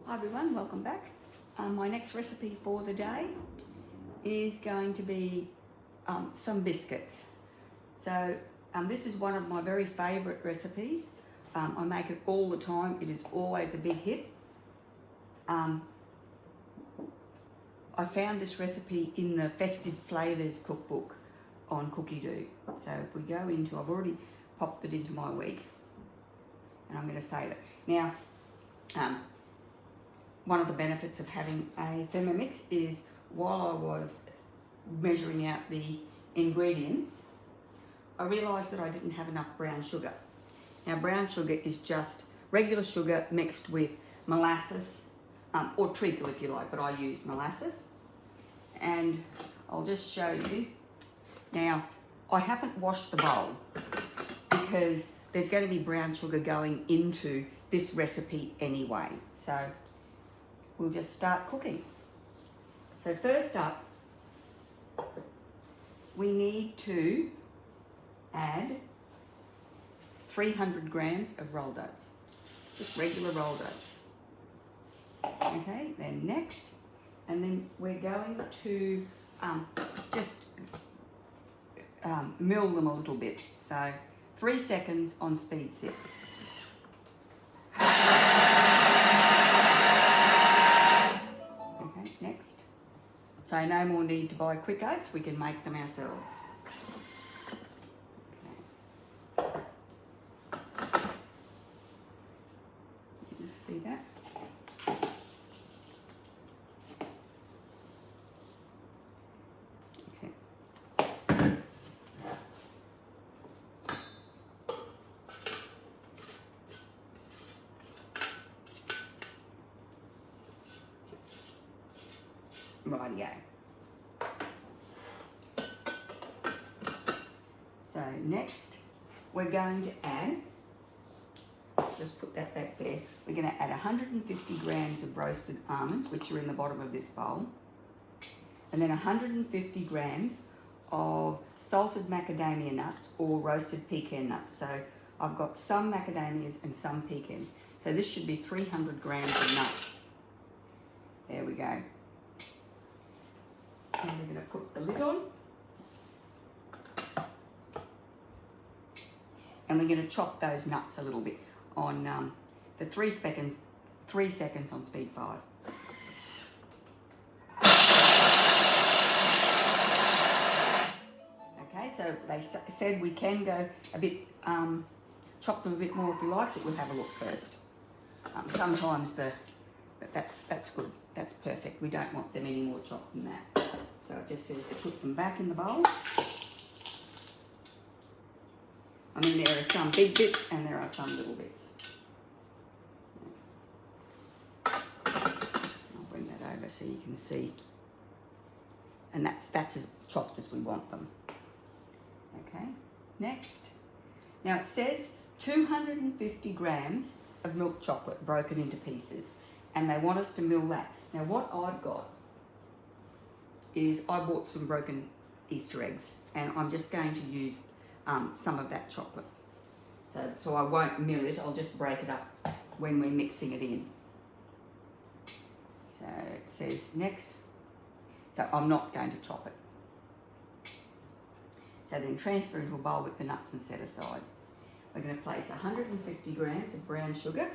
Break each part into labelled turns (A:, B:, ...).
A: Hi everyone, welcome back. My next recipe for the day is going to be some biscuits. So this is one of my very favourite recipes. I make it all the time. It is always a big hit. I found this recipe in the Festive Flavours cookbook on Cookie Do. So if we go into, I've already popped it into my week and I'm going to save it. Now, one of the benefits of having a Thermomix is while I was measuring out the ingredients, I realised that I didn't have enough brown sugar. Now brown sugar is just regular sugar mixed with molasses, or treacle if you like, but I use molasses. And I'll just show you. Now, I haven't washed the bowl because there's going to be brown sugar going into this recipe anyway. So we'll just start cooking. So first up, we need to add 300 grams of rolled oats, just regular rolled oats. Okay, then next, and then we're going to just mill them a little bit. So 3 seconds on speed 6. Okay, next. So no more need to buy quick oats, we can make them ourselves. Okay. You just see that? Rightio. So next we're going to add, just put that back there, we're going to add 150 grams of roasted almonds, which are in the bottom of this bowl, and then 150 grams of salted macadamia nuts or roasted pecan nuts. So I've got some macadamias and some pecans. So this should be 300 grams of nuts. There we go. And we're going to put the lid on. And we're going to chop those nuts a little bit on the 3 seconds on speed 5. Okay, so they said we can go a bit, chop them a bit more if you like, but we'll have a look first. Sometimes that's good, that's perfect. We don't want them any more chopped than that. So it just says to put them back in the bowl. I mean, there are some big bits and there are some little bits. I'll bring that over so you can see. And that's as chopped as we want them. Okay, next. Now it says 250 grams of milk chocolate broken into pieces. And they want us to mill that. Now what I've got is I bought some broken Easter eggs and I'm just going to use some of that chocolate. So I won't mill it, I'll just break it up when we're mixing it in. So it says next, so I'm not going to chop it. So then transfer into a bowl with the nuts and set aside. We're going to place 150 grams of brown sugar.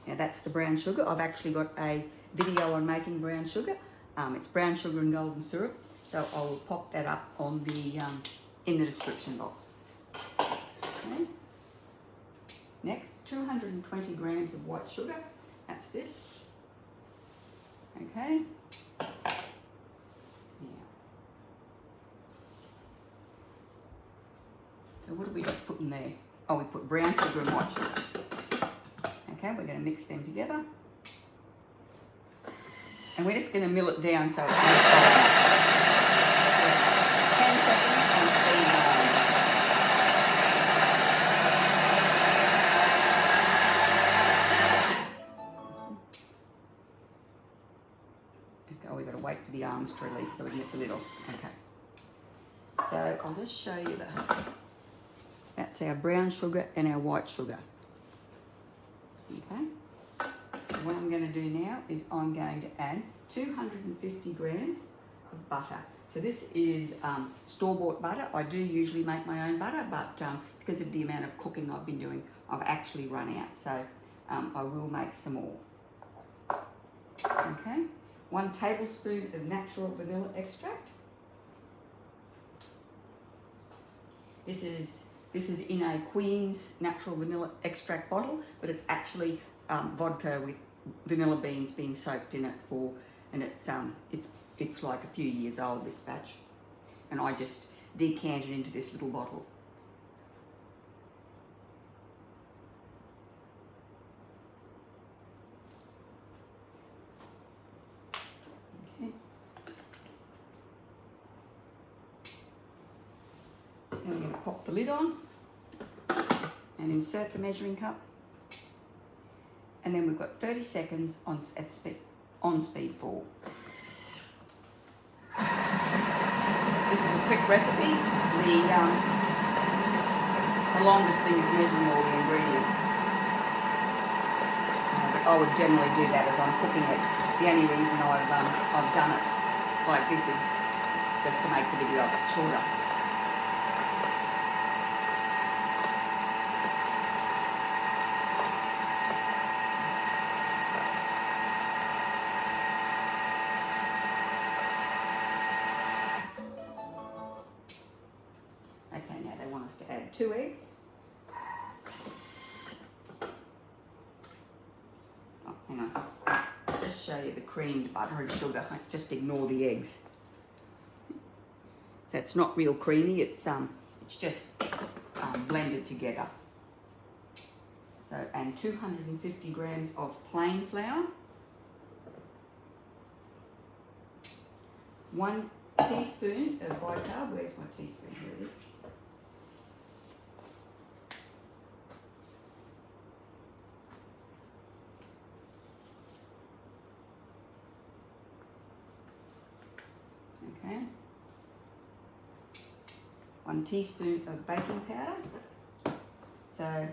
A: Now that's the brown sugar. I've actually got a video on making brown sugar. It's brown sugar and golden syrup, so I will pop that up on the in the description box. Okay. Next, 220 grams of white sugar. That's this. Okay. Yeah. So what did we just put in there? Oh, we put brown sugar and white sugar. Okay, we're going to mix them together. And we're just going to mill it down so it's not 10 seconds on speed 9. Okay, we've got to wait for the arms to release so we can get the lid off. Okay. So I'll just show you that's our brown sugar and our white sugar. Okay. So what I'm going to do now is I'm going to add 250 grams of butter. So this is store-bought butter. I do usually make my own butter, but because of the amount of cooking I've been doing, I've actually run out. So I will make some more. Okay, 1 tablespoon of natural vanilla extract. This is in a Queen's natural vanilla extract bottle, but it's actually vodka with vanilla beans being soaked in it for, and it's like a few years old, this batch, and I just decant it into this little bottle. Okay. Now we're going to pop the lid on and insert the measuring cup, and then we've got 30 seconds on speed 4. This is a quick recipe. The longest thing is measuring all the ingredients. But I would generally do that as I'm cooking it. The only reason I've done it like this is just to make the video a bit shorter. Okay, now they want us to add 2 eggs. Oh, hang on. I'll just show you the creamed butter and sugar. Just ignore the eggs. So it's not real creamy. It's just blended together. So, and 250 grams of plain flour. 1 teaspoon of bicarb. Where's my teaspoon? Here it is. Okay. 1 teaspoon of baking powder. So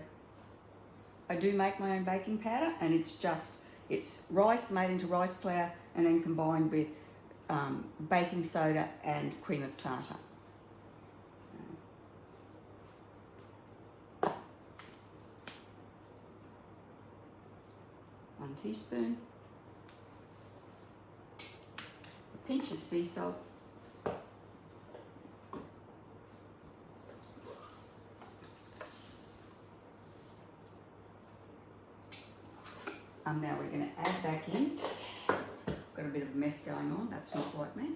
A: I do make my own baking powder, and it's rice made into rice flour and then combined with baking soda and cream of tartar. 1 teaspoon. A pinch of sea salt. Now we're going to add back in. Got a bit of a mess going on, that's not like me.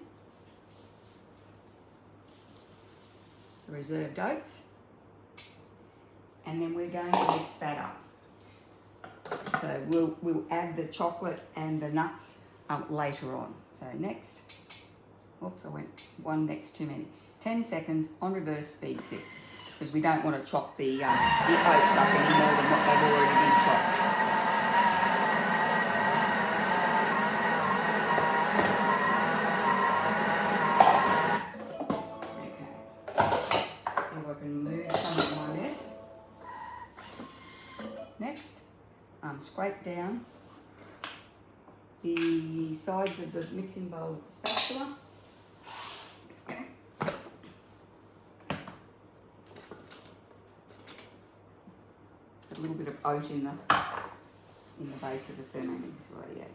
A: The reserved oats. And then we're going to mix that up. So we'll add the chocolate and the nuts later on. So next, oops, I went 1 next too many. 10 seconds on reverse speed 6, because we don't want to chop the oats up any more than what they've already been chopped. Next, scrape down the sides of the mixing bowl with the spatula. A little bit of oat in the base of the Thermomix radio.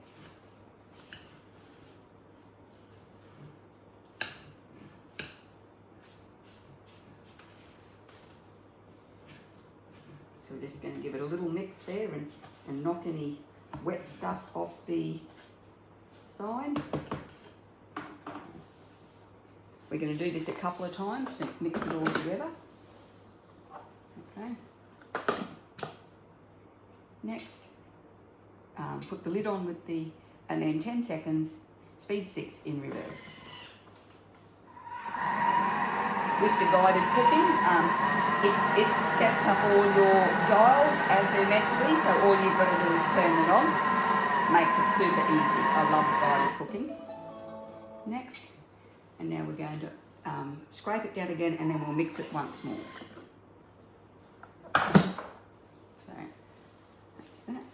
A: So we're just going to give it a little mix there and knock any wet stuff off the side. We're going to do this a couple of times to mix it all together. Okay. Next, put the lid on with and then 10 seconds, speed 6 in reverse. With the guided cooking, it sets up all your dials as they're meant to be, so all you've got to do is turn them on. Makes it super easy. I love guided cooking. Next, and now we're going to scrape it down again, and then we'll mix it once more. So that's that.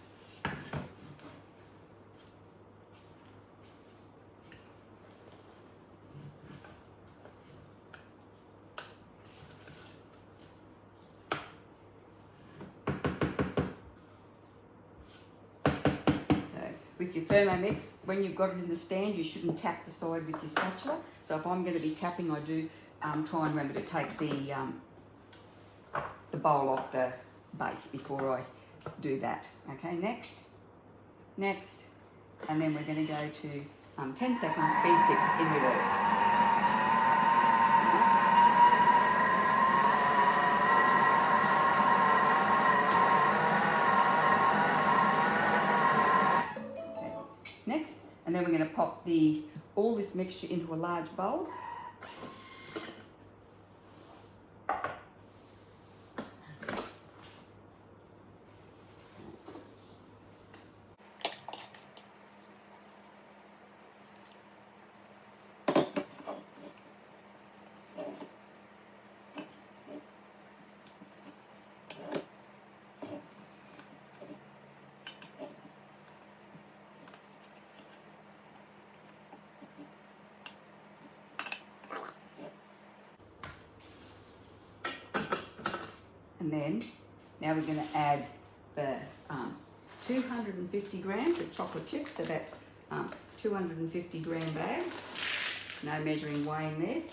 A: with your Thermomix, when you've got it in the stand, you shouldn't tap the side with your spatula. So if I'm going to be tapping, I do try and remember to take the bowl off the base before I do that. Okay, next, and then we're going to go to 10 seconds, speed 6 in reverse. Next, and then we're going to pop all this mixture into a large bowl. And then, now we're going to add the 250 grams of chocolate chips, so that's 250 gram bag, no measuring weighing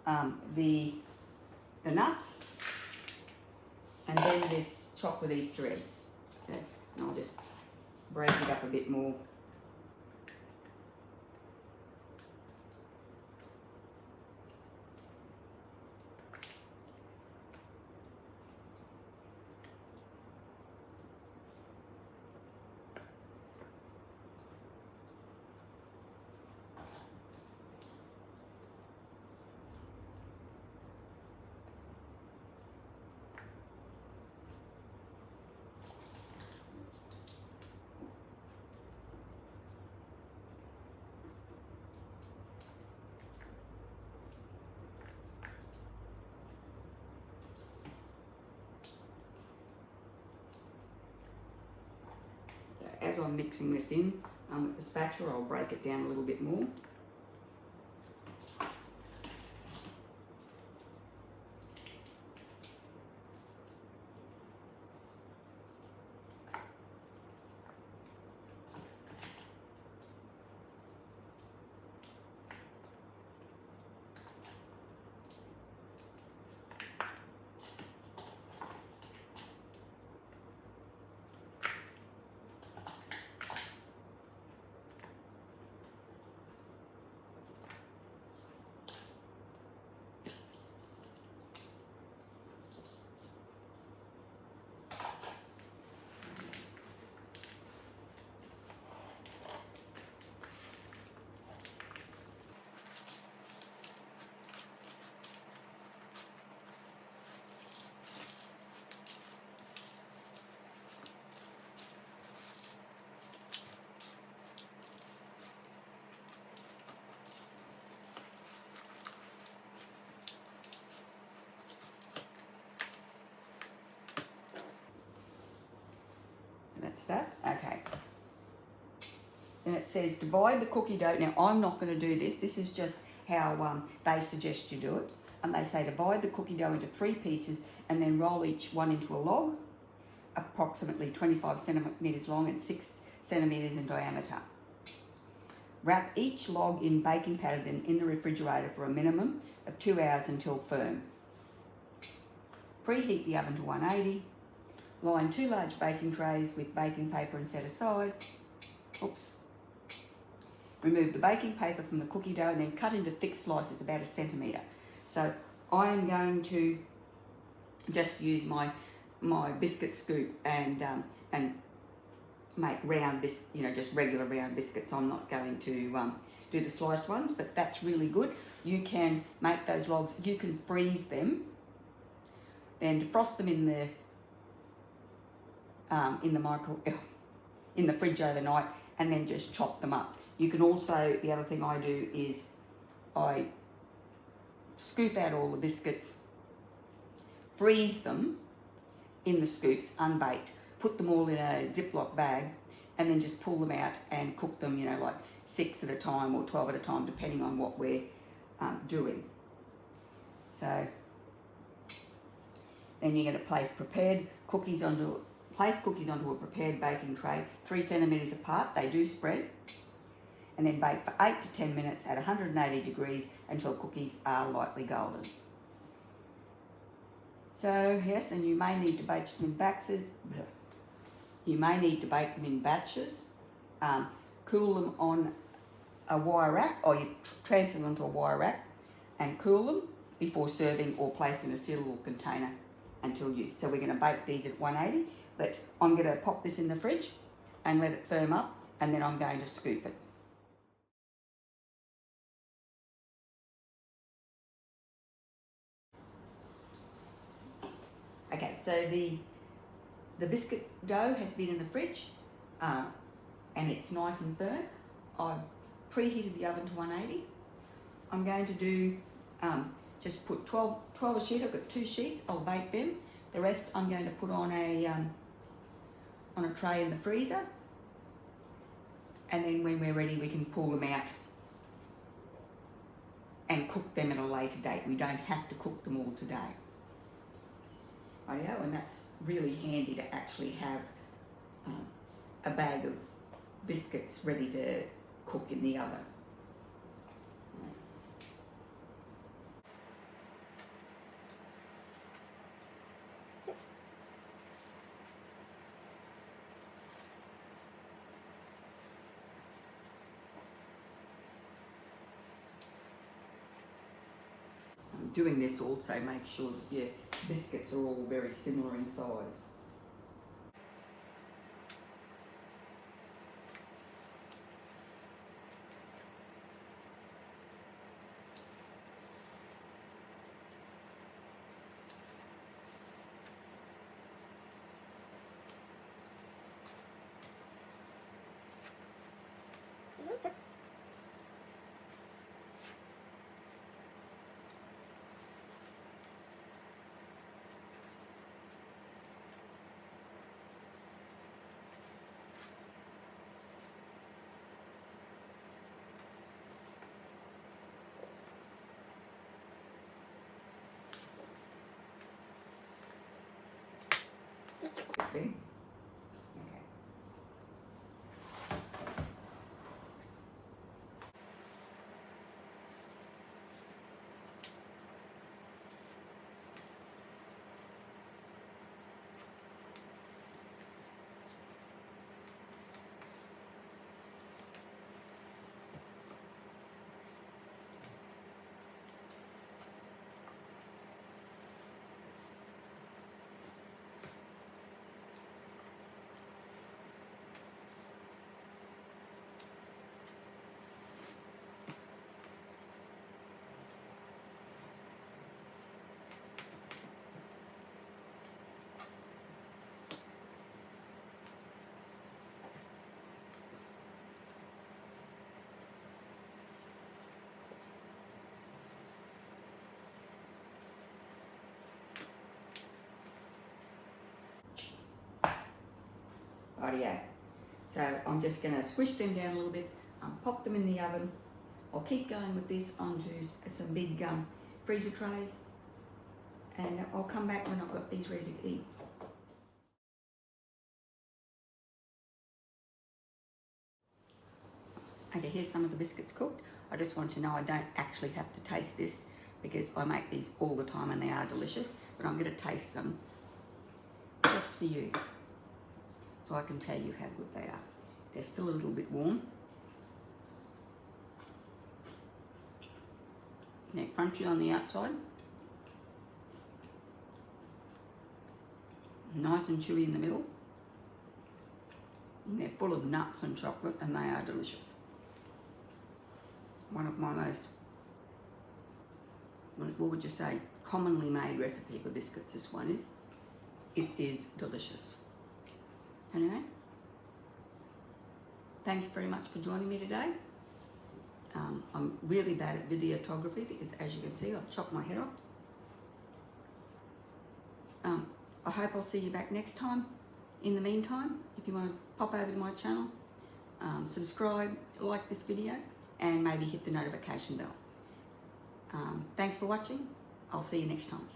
A: there. The nuts, and then this chocolate Easter egg. So, and I'll just break it up a bit more. As I'm mixing this in with the spatula, I'll break it down a little bit more. That's that. Okay. Then it says divide the cookie dough. Now I'm not going to do this. This is just how they suggest you do it. And they say divide the cookie dough into 3 pieces and then roll each one into a log, approximately 25 centimetres long and 6 centimetres in diameter. Wrap each log in baking powder then in the refrigerator for a minimum of 2 hours until firm. Preheat the oven to 180. Line 2 large baking trays with baking paper and set aside. Oops. Remove the baking paper from the cookie dough and then cut into thick slices about 1 centimetre. So I'm going to just use my biscuit scoop and make round just regular round biscuits. I'm not going to do the sliced ones, but that's really good. You can make those logs. You can freeze them, then defrost them in the fridge overnight, and then just chop them up. You can also, the other thing I do is I scoop out all the biscuits, freeze them in the scoops unbaked, put them all in a Ziploc bag, and then just pull them out and cook them, like 6 at a time or 12 at a time, depending on what we're doing. So then you're going to place prepared cookies onto place cookies onto a prepared baking tray 3 centimetres apart. They do spread. And then bake for 8 to 10 minutes at 180 degrees until cookies are lightly golden. So yes, and you may need to bake them in batches. Cool them on a wire rack, or you transfer them onto a wire rack and cool them before serving, or place in a sealable container until use. So we're going to bake these at 180, but I'm going to pop this in the fridge and let it firm up, and then I'm going to scoop it. Okay, so the biscuit dough has been in the fridge and it's nice and firm. I've preheated the oven to 180. I'm going to do, just put 12 a sheet. I've got 2 sheets, I'll bake them. The rest I'm going to put on a tray in the freezer. And then when we're ready, we can pull them out and cook them at a later date. We don't have to cook them all today. Rightio, and that's really handy to actually have a bag of biscuits ready to cook in the oven. Doing this also makes sure that your biscuits are all very similar in size. Okay. Rightio. So I'm just going to squish them down a little bit, pop them in the oven. I'll keep going with this onto some big freezer trays, and I'll come back when I've got these ready to eat. Okay, here's some of the biscuits cooked. I just want you to know I don't actually have to taste this because I make these all the time and they are delicious, but I'm going to taste them just for you, so I can tell you how good they are. They're still a little bit warm. They're crunchy on the outside, nice and chewy in the middle, and they're full of nuts and chocolate, and they are delicious. One of my most, what would you say, commonly made recipe for biscuits, this one is. It is delicious. Anyway, thanks very much for joining me today. I'm really bad at videography because, as you can see, I've chopped my head off. I hope I'll see you back next time. In the meantime, if you want to pop over to my channel, subscribe, like this video, and maybe hit the notification bell. Thanks for watching. I'll see you next time.